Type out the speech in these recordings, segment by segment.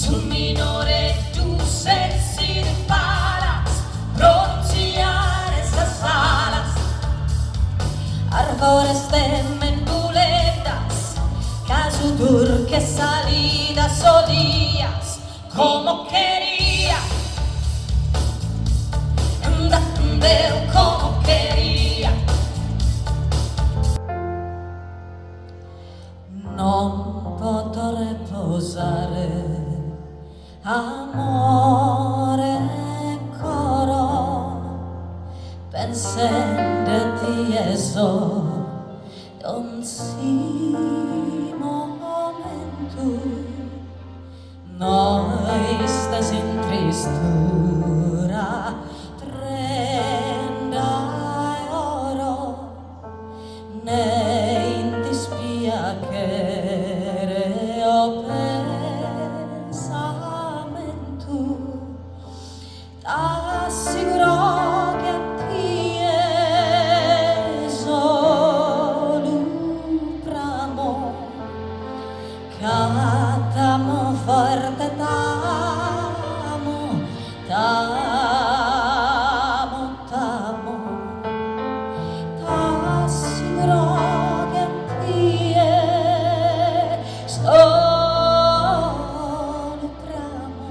sul minore tu sensi de palas, pronunciares las alas, árboles de menduletas, casutur que salidas solías como quería, pero como quería. Non potrei posare amore coro pensando di eso non si momento noi stes in tristura prenda oro ne in dispiacere o pensamento t'assicuro che a te solo bramo catamo forte t'amo t'assicuro che a te solo bramo.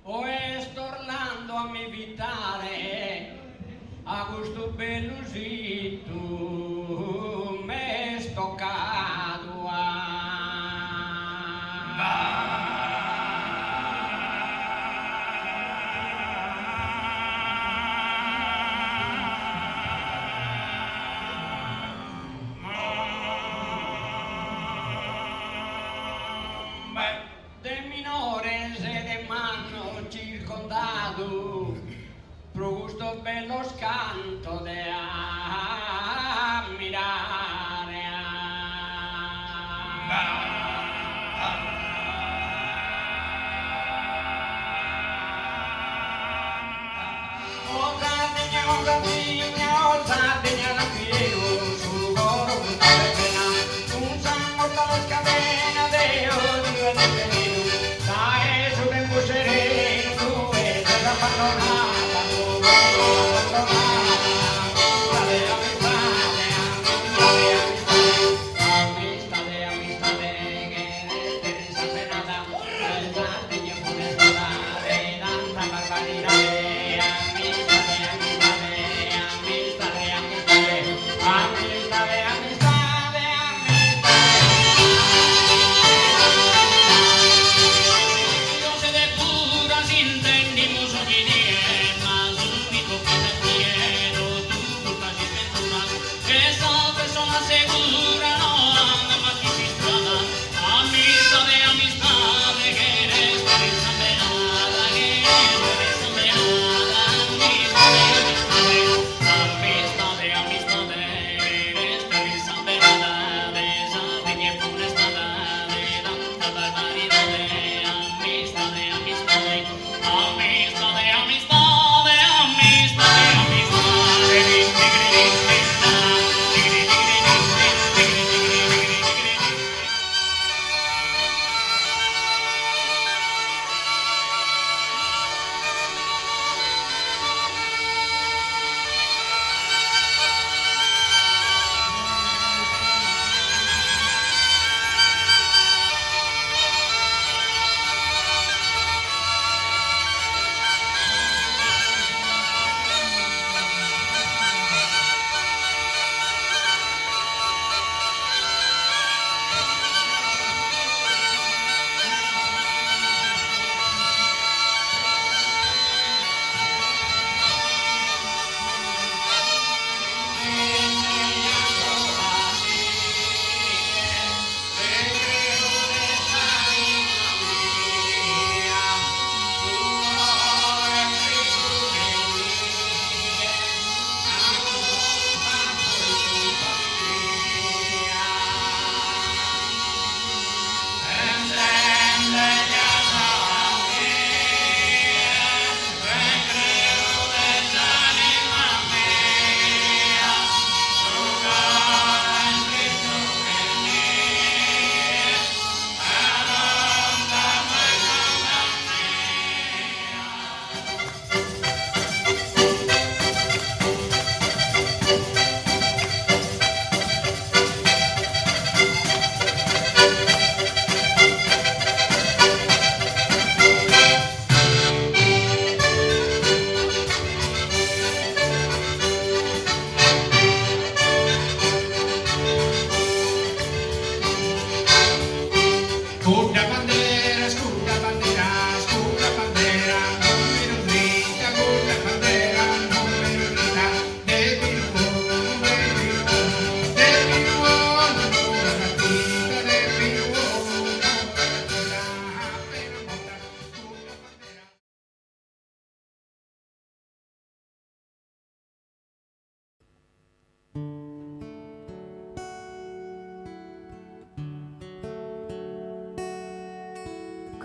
O sto Orlando a mi vitare a questo bellusito me sto cadua. De minores e de mano circondado pro gusto bello scanto de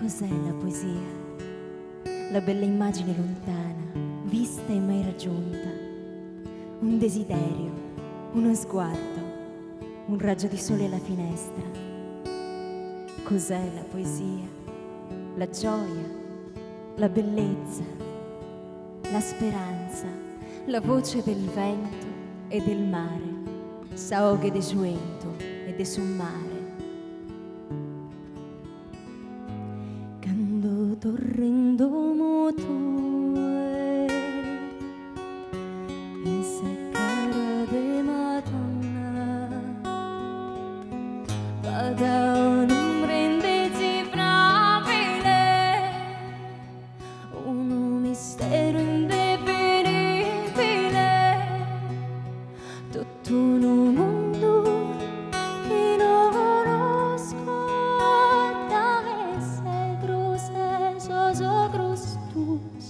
Cos'è la poesia? La bella immagine lontana, vista e mai raggiunta. Un desiderio, uno sguardo, un raggio di sole alla finestra. Cos'è la poesia? La gioia, la bellezza, la speranza, la voce del vento e del mare, saogue de juento e de sul mare. Quando torrendo motore in seccara de Madonna vada un indecifrabile, un mistero indefinibile, tutto un mondo che non conosco, da ese grosses, so grostus,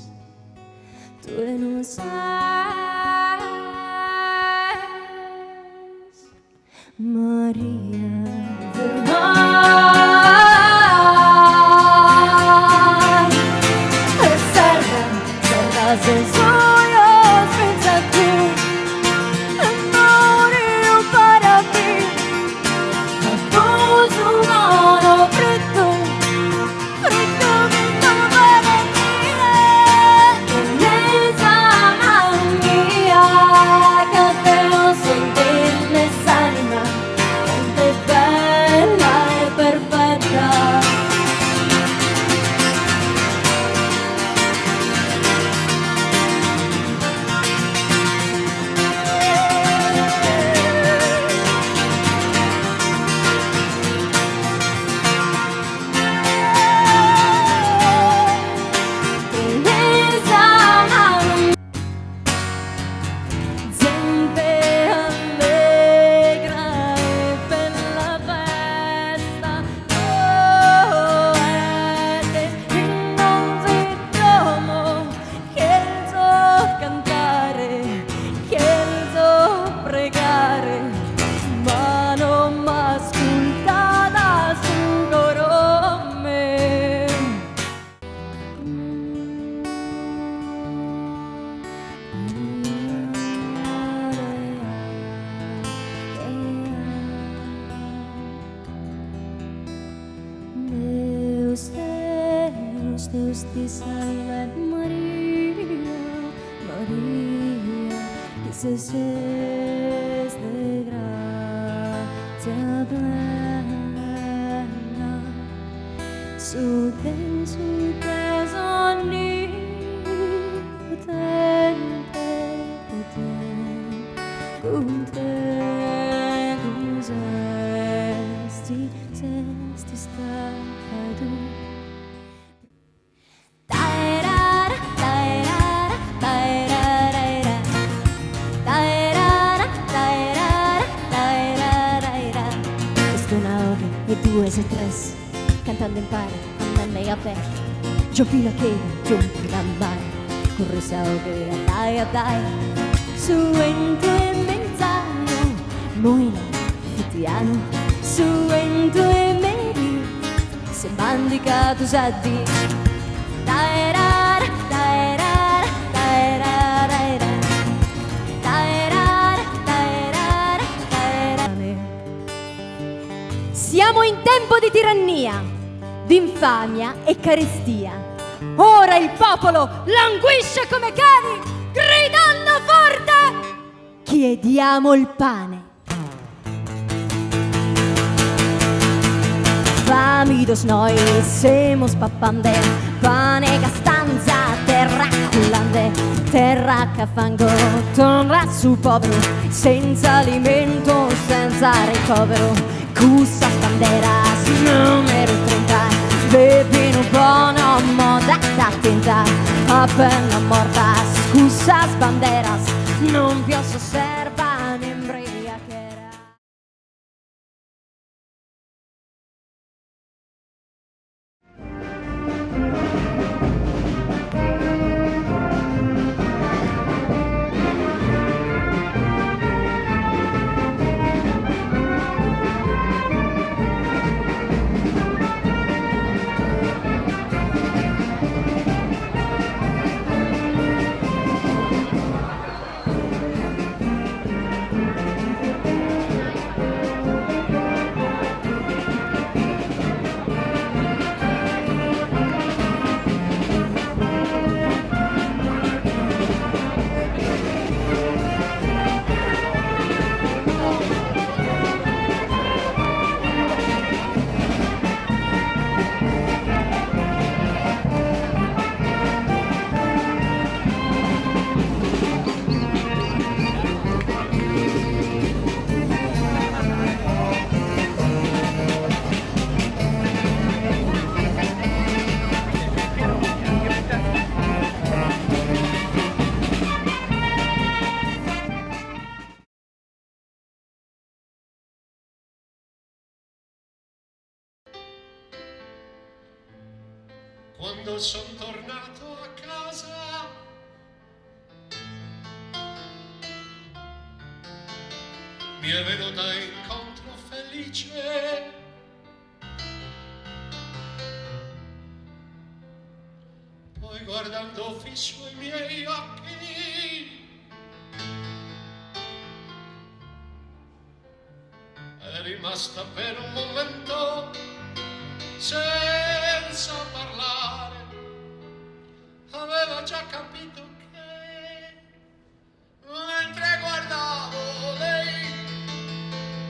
tu non sai, Maria. Se soy pensa tú, morirò para ti, a tu mano freddo, freddo che tu vuoi dire, nella mia che te lo senti nell'anima, te Deus te Silent Maria, Maria, que sejas de gracia plena, su Deus onipotente, cum te sesti stato. E due e tres, cantando in pare, andando a pé. Yo fino che giunti da mare, corre sauge, dai, su ente menzaio, moina, fitiano, su ente meri, se mandicato sadi. Siamo in tempo di tirannia, di infamia e carestia. Ora il popolo languisce come cani, gridando forte: chiediamo il pane. Famidos noi semos papande, pane castanza, terra cullante, terra che fango, torna su povero, senza alimento, senza ricovero. Cusas banderas, numero 30, bebino buono, moda da attenta, appena mortas, cusas banderas, non vi osserva n'embriaquera. Quando son tornato a casa mi è venuta incontro felice, poi guardando fisso i miei occhi è rimasta per un momento senza parlare, aveva già capito che mentre guardavo lei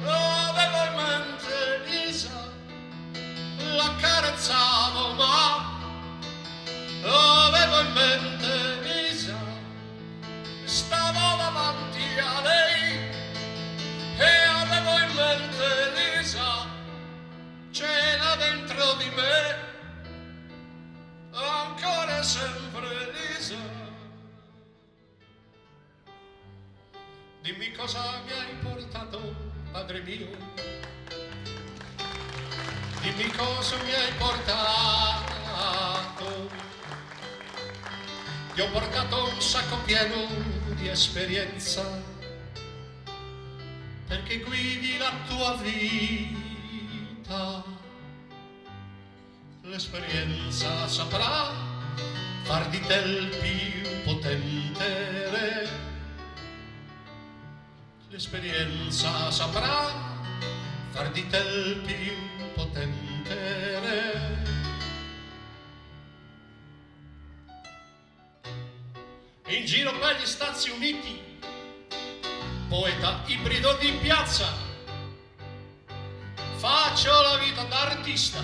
avevo in mente Lisa, l'accarezzavo ma avevo in mente Lisa, stavo davanti a lei e avevo in mente Lisa, c'era dentro di me ancora sempre Lisa. Dimmi cosa mi hai portato, padre mio, dimmi cosa mi hai portato. Ti ho portato un sacco pieno di esperienza perché guidi la tua vita. L'esperienza saprà far di te il più potente re. L'esperienza saprà far di te il più potente re. giro per gli Stati Uniti, poeta ibrido di piazza, faccio la vita d'artista,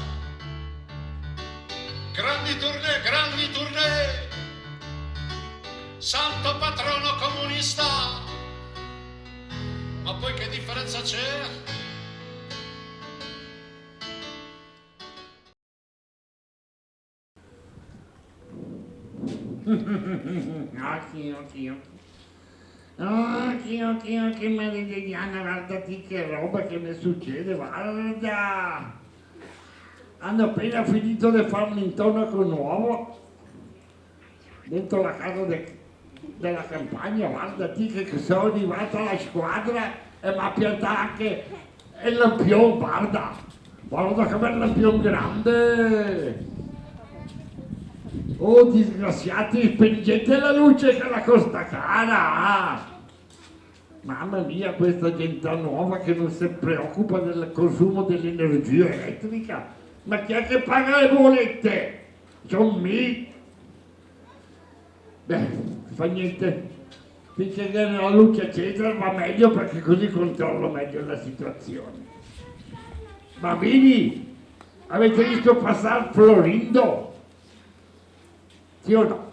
grandi tournée, santo patrono comunista, ma poi che differenza c'è? Occhi, Maridiana, guardati che roba che mi succede, guarda! Hanno appena finito di farmi un intonaco nuovo dentro la casa della campagna, guardati che sono arrivata alla squadra e mi ha piantato anche il lampione, guarda che bel lampione grande! Oh, disgraziati, spengete la luce che la costa cara! Mamma mia, questa gente nuova che non si preoccupa del consumo dell'energia elettrica. Ma chi è che paga le bollette? Sono me! Beh, fa niente. Finché che la luce accesa va meglio perché così controllo meglio la situazione. Bambini, avete visto passare Florindo? Sì o no?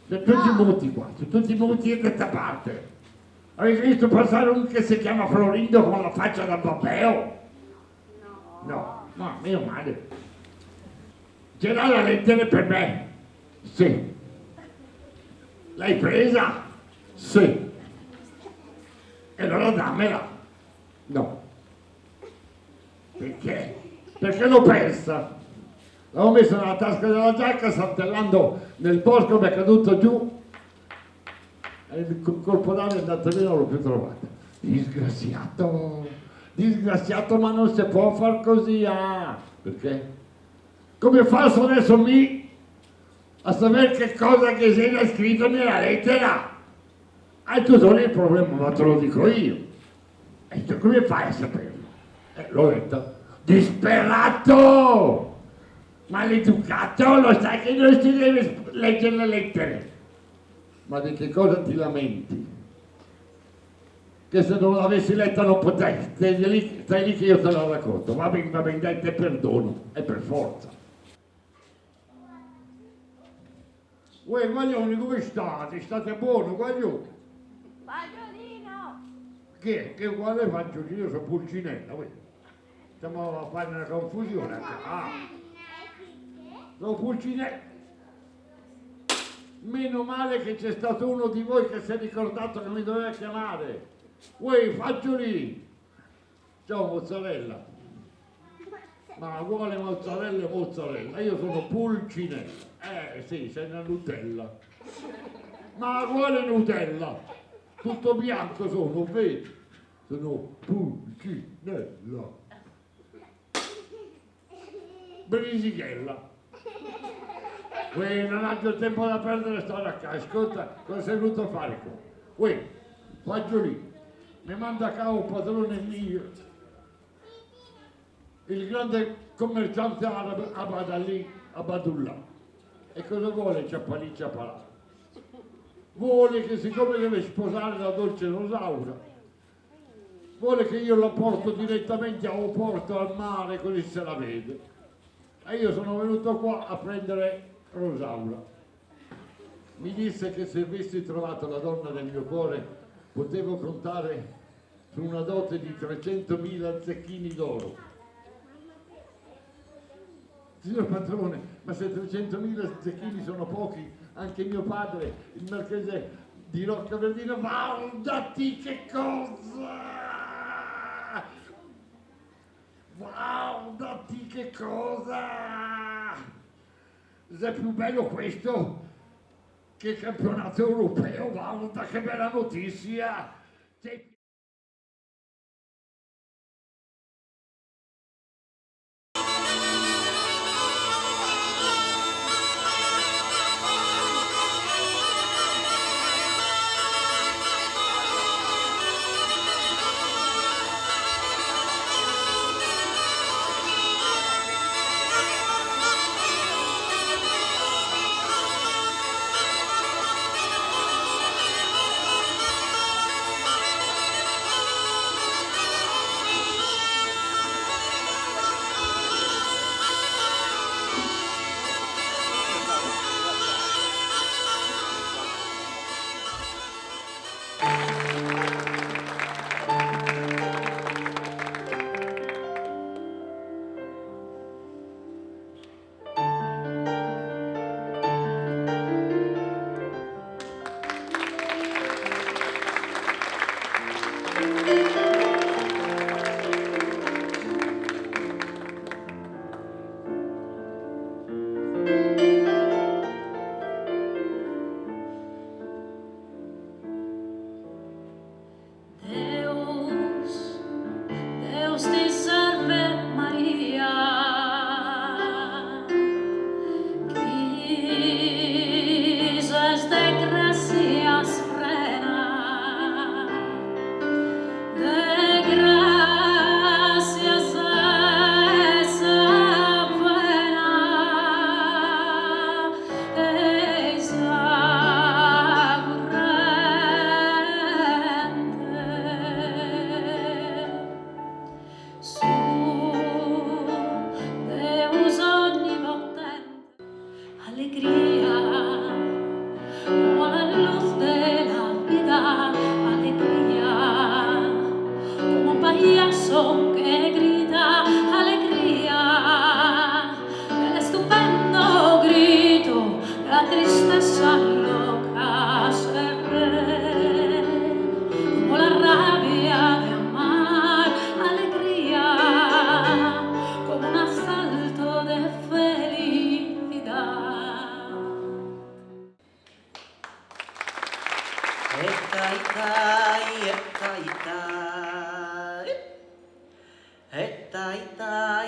Sono tutti muti qua, sono tutti muti da questa parte. Avete visto passare uno che si chiama Florindo con la faccia da Pompeo? No, no, meno male. C'era la lettera per me? Sì. L'hai presa? Sì. E allora dammela? No. Perché? Perché l'ho persa. L'avevo messa nella tasca della giacca, saltellando nel bosco, mi è caduto giù e il colpo d'aria è andato via, non l'ho più trovata. Disgraziato, disgraziato, ma non si può far così, ah! Perché? Come faccio adesso a sapere che cosa che sei scritto nella lettera? E tu non è il problema, ma te lo dico io. E tu come fai a saperlo? L'ho letto. Disperato! Maleducato, lo sai che non si deve leggere le lettere. Ma di che cosa ti lamenti? Che se non l'avessi letta non potrei, stai lì che io te la racconto. Va bene, dai, te perdono, è per forza. Uè, guaglioni, come state? State buono, guaglioni? Fagiolino! Che è uguale Fagiolino, sono Pulcinella, uè. Stiamo a fare una confusione. Sono Pulcinella. Meno male che c'è stato uno di voi che si è ricordato che mi doveva chiamare. Uè, Fagiolino! Ciao, mozzarella. Ma vuole mozzarella e mozzarella. Io sono Pulcinella. Sì, sei una Nutella. Ma vuole Nutella? Tutto bianco sono, vedi? Sono Pulcinella. Brisighella. Uè, non ho più tempo da perdere, sto a casa. Ascolta, cosa sei venuto a fare qua? Uè, Fagiolino, mi manda a casa un padrone mio, il grande commerciante arabo Abadullah. E cosa vuole Ciappalì Ciappalà? Vuole che siccome deve sposare la dolce Rosaura, vuole che io la porto direttamente a un porto al mare così se la vede. E io sono venuto qua a prendere Rosaura. Mi disse che se avessi trovato la donna del mio cuore potevo contare su una dote di 300.000 zecchini d'oro. Signor padrone, ma se 300.000 zecchini sono pochi, anche mio padre, il marchese di Roccaverdino, guardati che cosa! Guardati che cosa! È più bello questo che il campionato europeo, guarda che bella notizia! su Deus onnipotente, alegría, como la luz de la vida, alegría, como un payaso que grita, alegría, el estupendo grito, la tristeza loca se ve, como la rabia de amar, alegría, como un asalto de felicidad.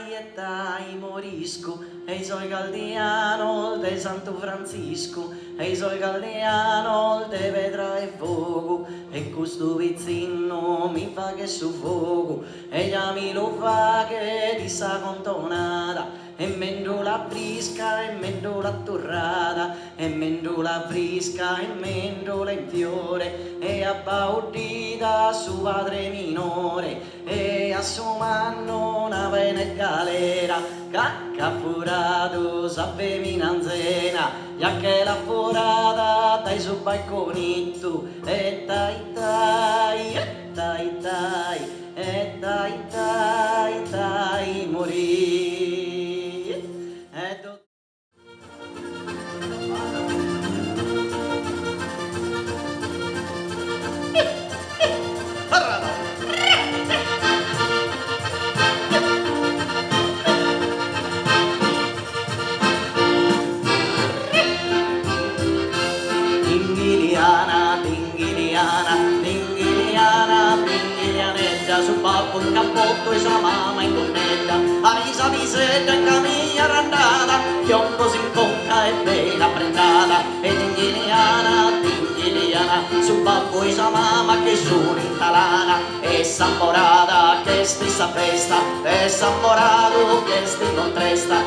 Etai, morisco, e soy galdiano de Santo Francisco, e soy galdiano de Pedra e Fuoco, e questo vizzino mi fa che soffoco, e già mi lo fa che ti sa contonata, e mendo la brisca, e mendo la torrata, e mendo la brisca, e mendo la in fiore, e abbaudita su padre minore, e a suo manno una vena e galera, cacca furato sape minanzena, già che la furata dai sul balconetto, e tai tai, e tai tai, e tai tai, tai morì. E su babbo il cappotto e sa mamma in gonnetta, ai sa visetta in camiglia randata, piombo si incontra e bella prendata, e tinghiliana, su babbo e sa mamma che sono in talana, e samborata che stessa festa, e samborato che sti non tresta,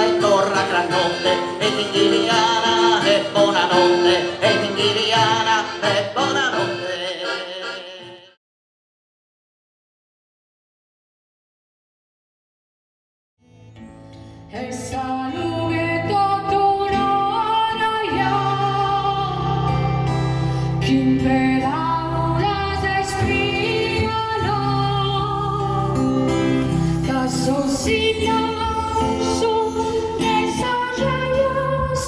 e torna gran notte, e tinghiliana e buonanotte, e tinghiliana e buonanotte. Essa lume totunaya, quien las escribano, casosita su desarrollos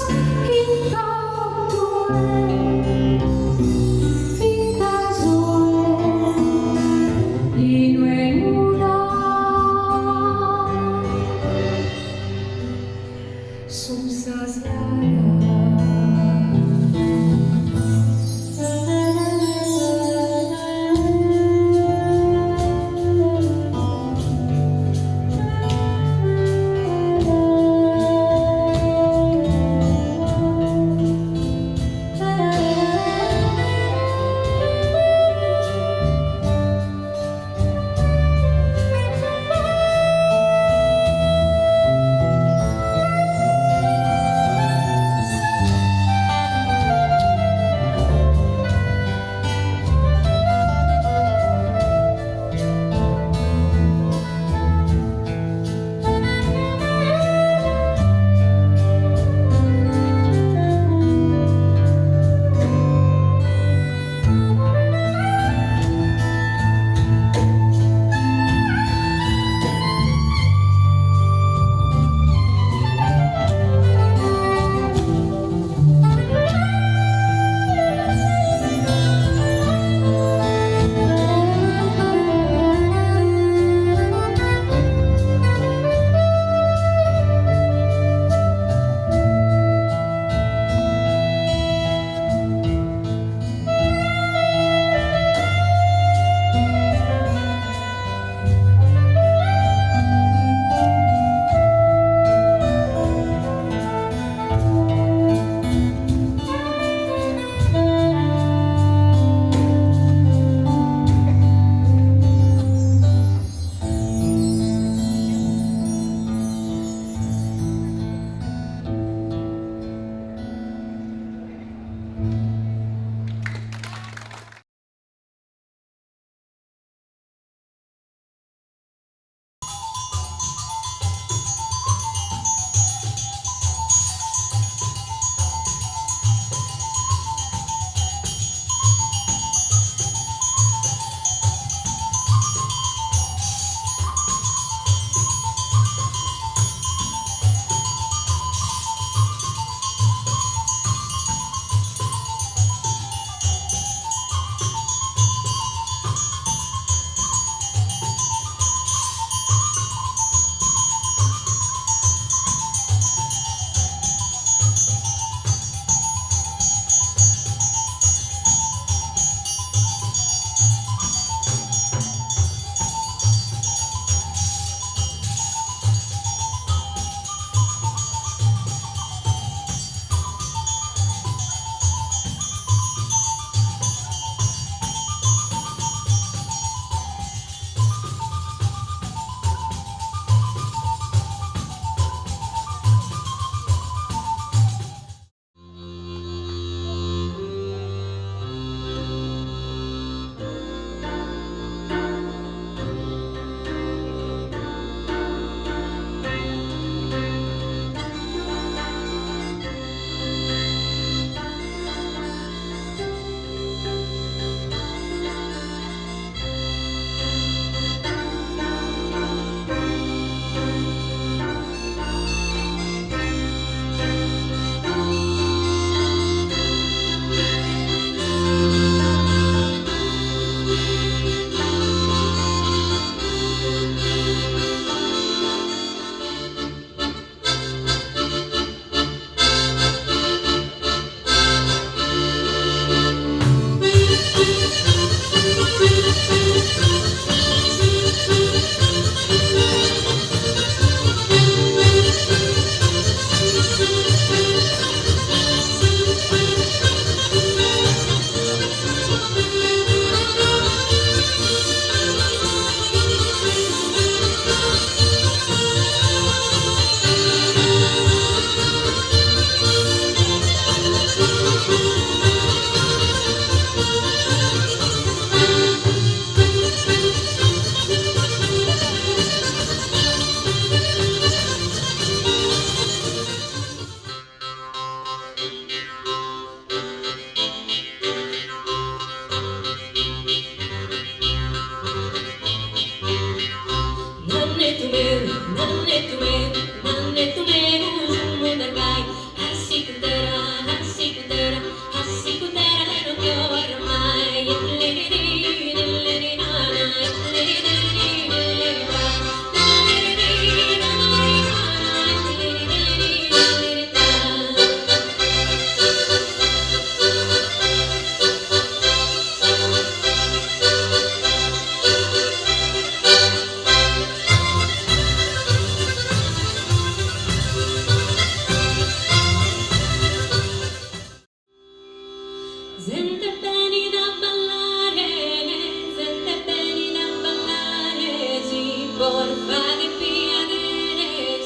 porfa que pilla que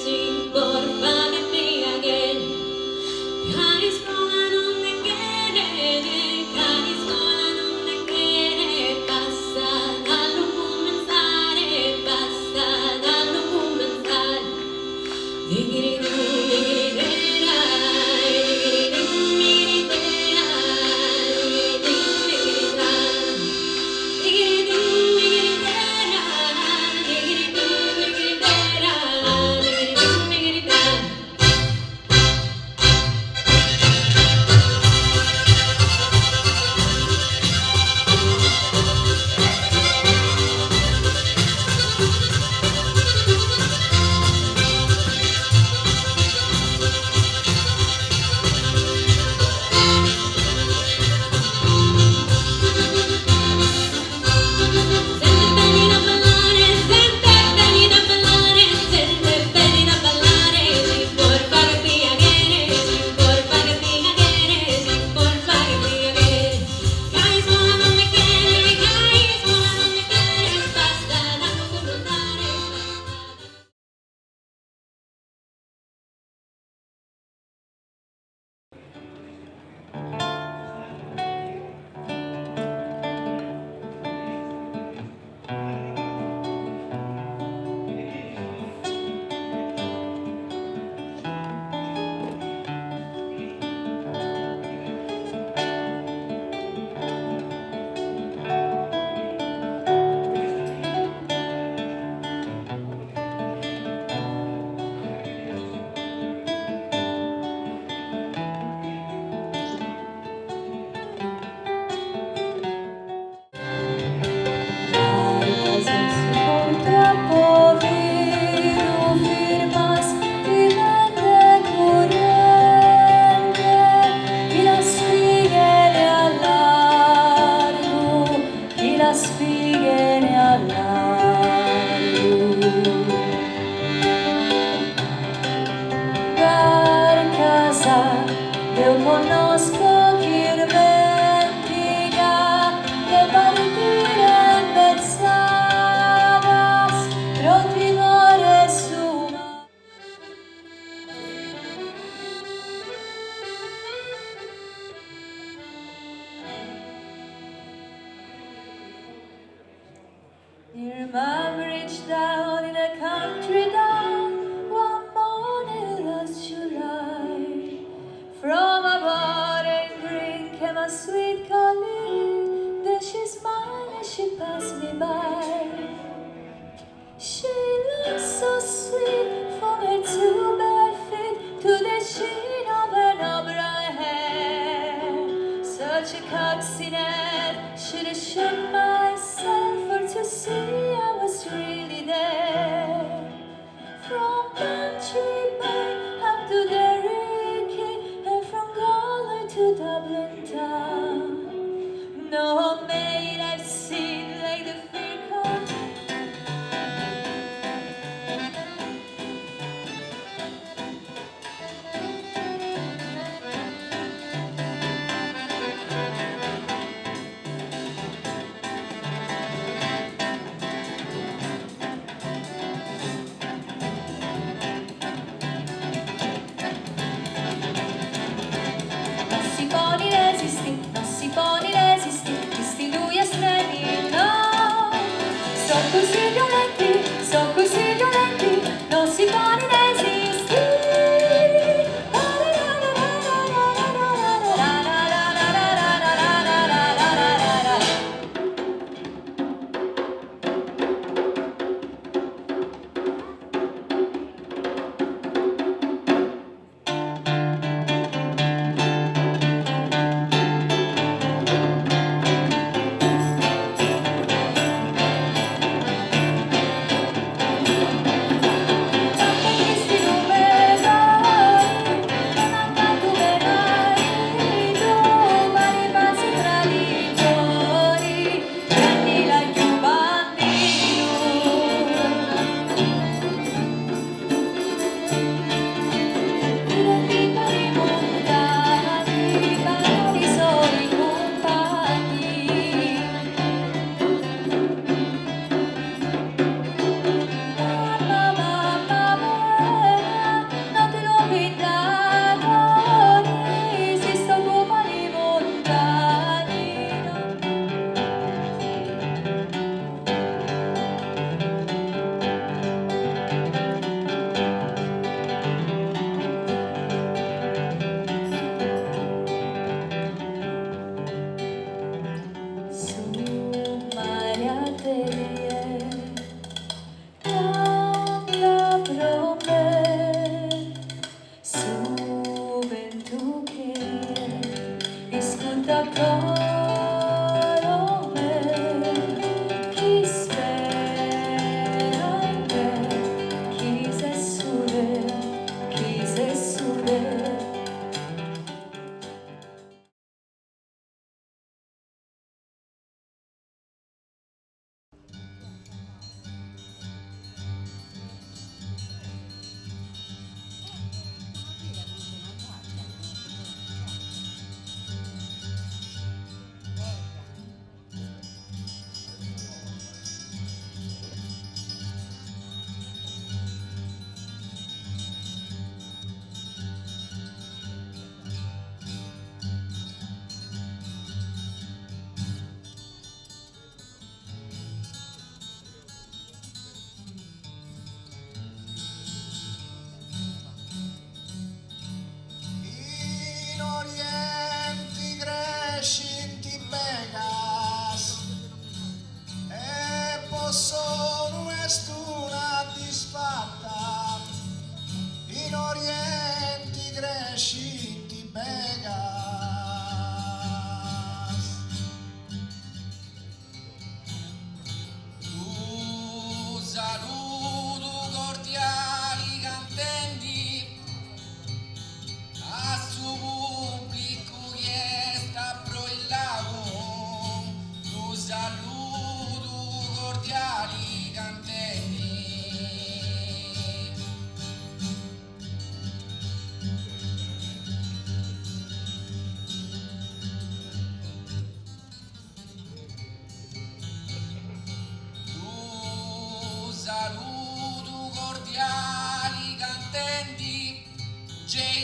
sí, porfa que pilla que Cariscola non te quiere, Cariscola non te quiere, basta dallo comenzare, basta dallo comenzare. Eu conosco chi dimentica de partir empezadas pronti more suma. Near Mambridge down in a country down, one morning last July, from a boarding green came a sweet colleen. Then she smiled as she passed me by. She looked so sweet from her two bare feet to the sheen of her brown hair. Such a coccinelle, should have shook myself for to see I was really there.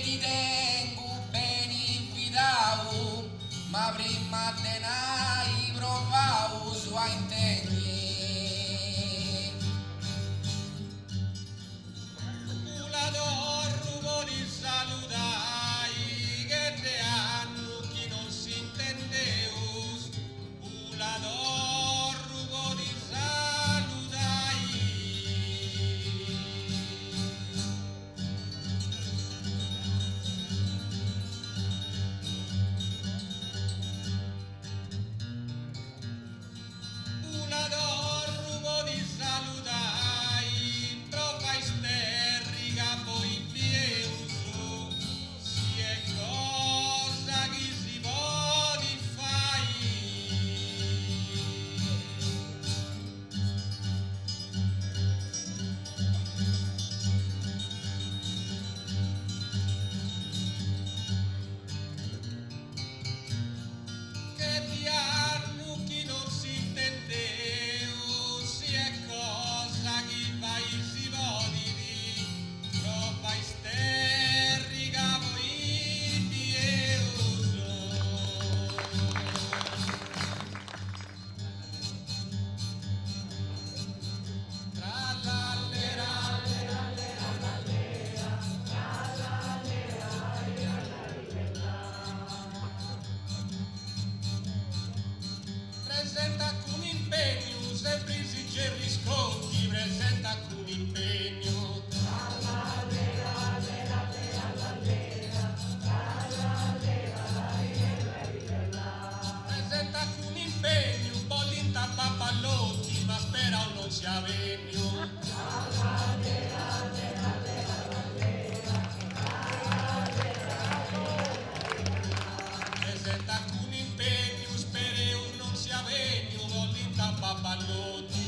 di tengo beni fidau, ma prima tenai provau sua intenti. La dorrugo di salutai, che te hanno chi non si intendeus, la dorrugo di salutai. La dorrugo di salutai, trova isterrica poi pieuso, si è cosa che si può di fai. Che ti hanno chi non si intendeu, si è cosa che fai si voditi, troppa isterrica voi pieuso. Presenta alcun impegno, se presi c'è riscontri, presenta alcun impegno. Presenta alcun impegno, bollinta papallotti, ma spera o non sia vegno. Presenta alcun impegno, spera o non sia vegno, bollinta papallotti.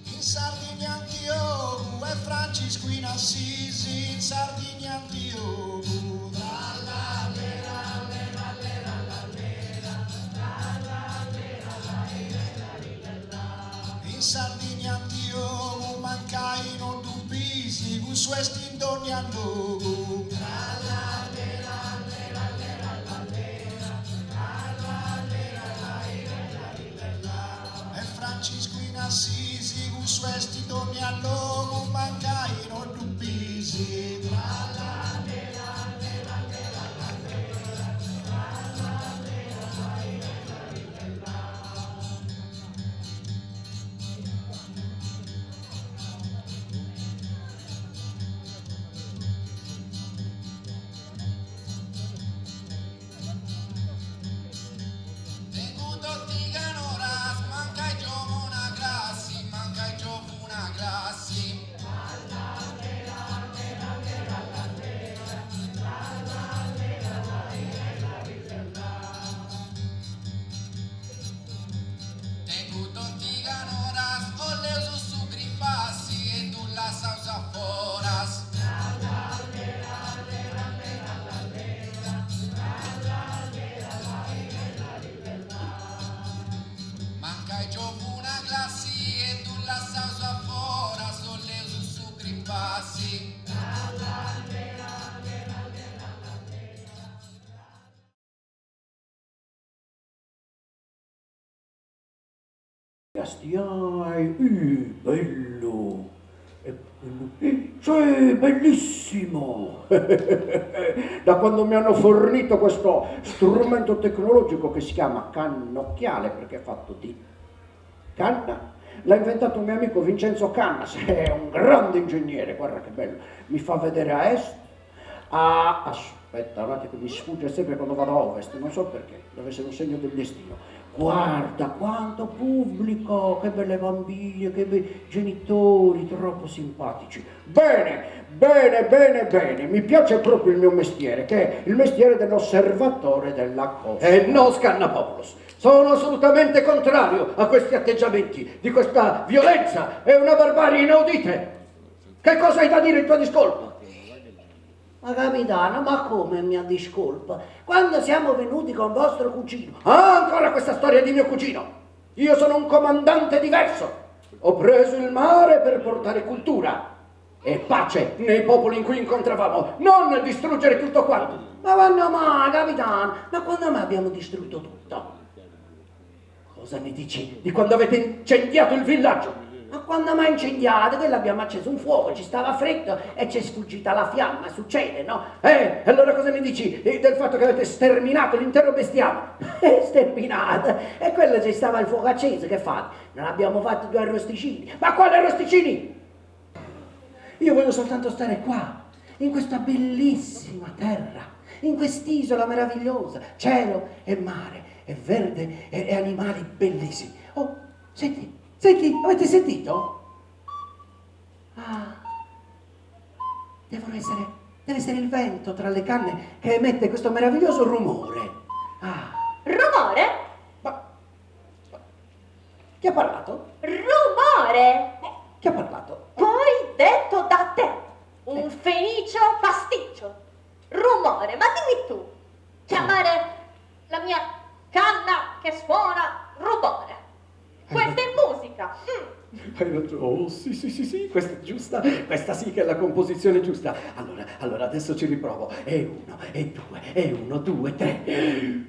In Sardegna Antioco e Francisco in Assisi, in Sardegna Antioco. In Sardegna Antioco mancai non dubisi, con suesti in ogni luogo. E Francisco in Assisi, con suesti in ogni luogo, mancai non dubisi. Tengo tutti canoras, manca il giovo una classi, manca il giovo una classi. Tengo tutti canoras, ho le su gripassi e tu la sausa foras. Manca il giovo una classi e tu la sausa foras, ho le su gripassi. Castiai, bello, cioè bellissimo. Da quando mi hanno fornito questo strumento tecnologico che si chiama cannocchiale, perché è fatto di canna, l'ha inventato un mio amico Vincenzo Cannas, è un grande ingegnere, guarda che bello, mi fa vedere a est, aspetta un attimo, mi sfugge sempre quando vado a ovest, non so perché, deve essere un segno del destino. Guarda quanto pubblico, che belle bambine, che bei genitori, troppo simpatici. Bene, bene, bene, bene, mi piace proprio il mio mestiere, che è il mestiere dell'osservatore della cosa. No, Scannapopoulos, sono assolutamente contrario a questi atteggiamenti, di questa violenza, è una barbarie inaudite. Che cosa hai da dire in tua discolpa? Ma capitano, ma come mia discolpa? Quando siamo venuti con vostro cugino? Ah, ancora questa storia di mio cugino! Io sono un comandante diverso. Ho preso il mare per portare cultura e pace nei popoli in cui incontravamo, non distruggere tutto quanto. Ma quando mai, capitano? Ma quando mai abbiamo distrutto tutto? Cosa ne dici di quando avete incendiato il villaggio? Ma quando mai incendiato? Che l'abbiamo acceso un fuoco, ci stava freddo e ci è sfuggita la fiamma, succede, no? Allora cosa ne dici del fatto che avete sterminato l'intero bestiame? Sterminato? E quello ci stava il fuoco acceso, che fate? Non abbiamo fatto 2 arrosticini. Ma quali arrosticini? Io voglio soltanto stare qua, in questa bellissima terra, in quest'isola meravigliosa, cielo e mare, e verde e animali bellissimi. Oh, senti, avete sentito? Ah, deve essere il vento tra le canne che emette questo meraviglioso rumore. Ah. Rumore? Ma chi ha parlato? Rumore? Chi ha parlato? Poi detto da te, un fenicio pasticcio. Rumore, ma dimmi tu, chiamare la mia canna che suona rumore. Questa è musica. Hai ragione, oh, sì, questa è giusta, questa sì che è la composizione giusta. Allora adesso ci riprovo. E 1, e 2, e 1, 2, 3.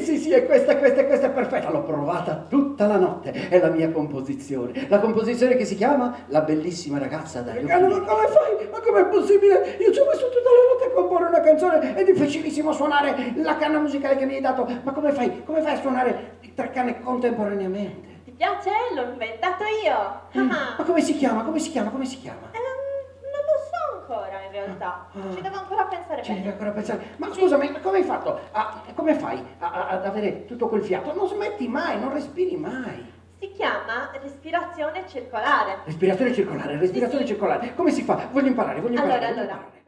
Sì, è questa è perfetta. L'ho provata tutta la notte. È la mia composizione. La composizione che si chiama La bellissima ragazza dagli occhi. Ma come fai? Ma com'è possibile? Io ci ho messo tutta la notte a comporre una canzone. È difficilissimo suonare la canna musicale che mi hai dato. Ma come fai? Come fai a suonare 3 canne contemporaneamente? Ti piace? L'ho inventato io. Ma come si chiama? Non lo so ancora in realtà. Ci devo ancora pensare bene. Ma scusami, ma come hai fatto? Come fai ad avere tutto quel fiato? Non smetti mai, non respiri mai. Si chiama respirazione circolare. Respirazione circolare. Come si fa? Voglio imparare. Allora.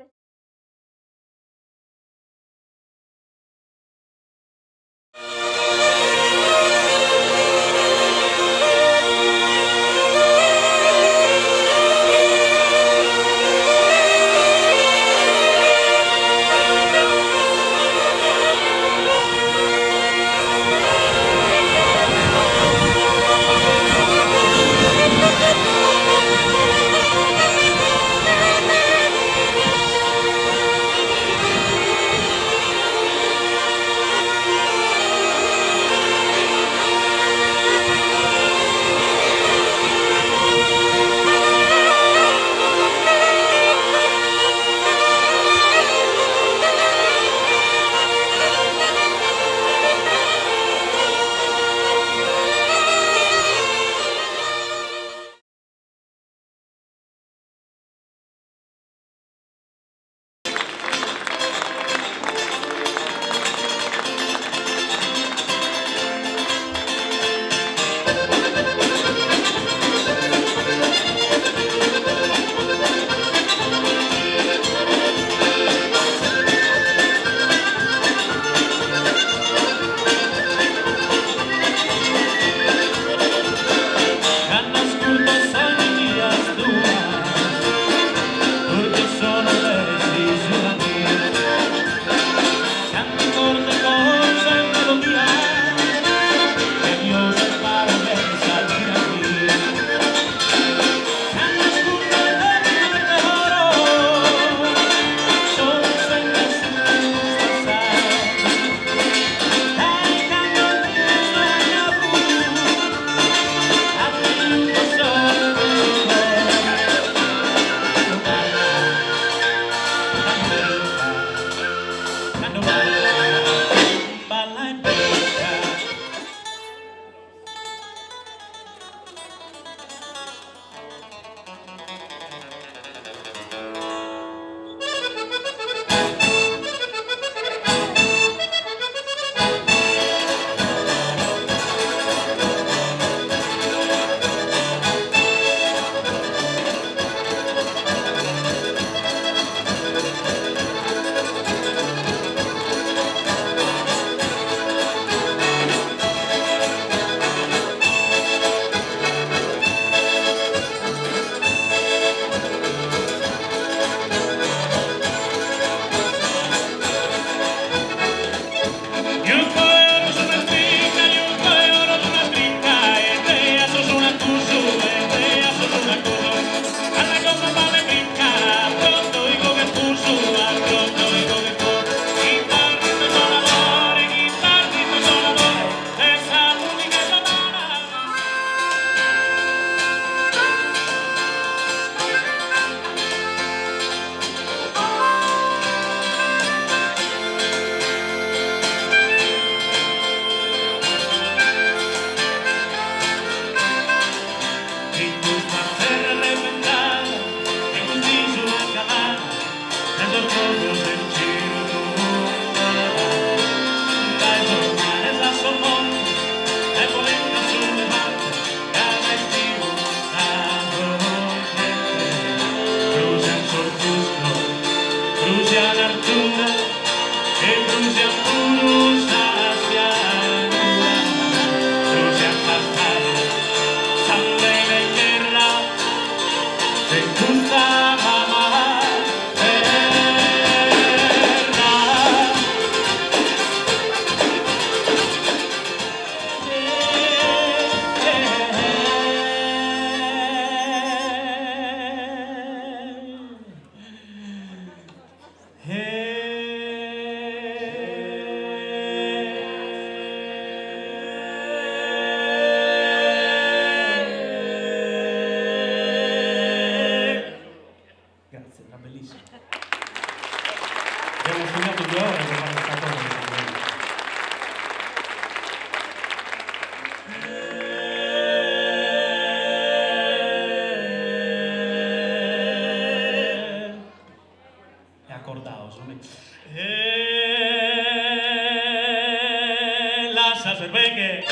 lascia cerveghe,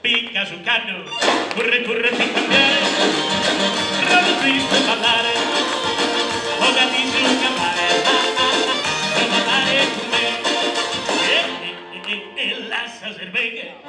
picca sul canno, corre, picchiare, roba triste ballare, o capisci un campare, non ballare con me, e lascia cerveghe.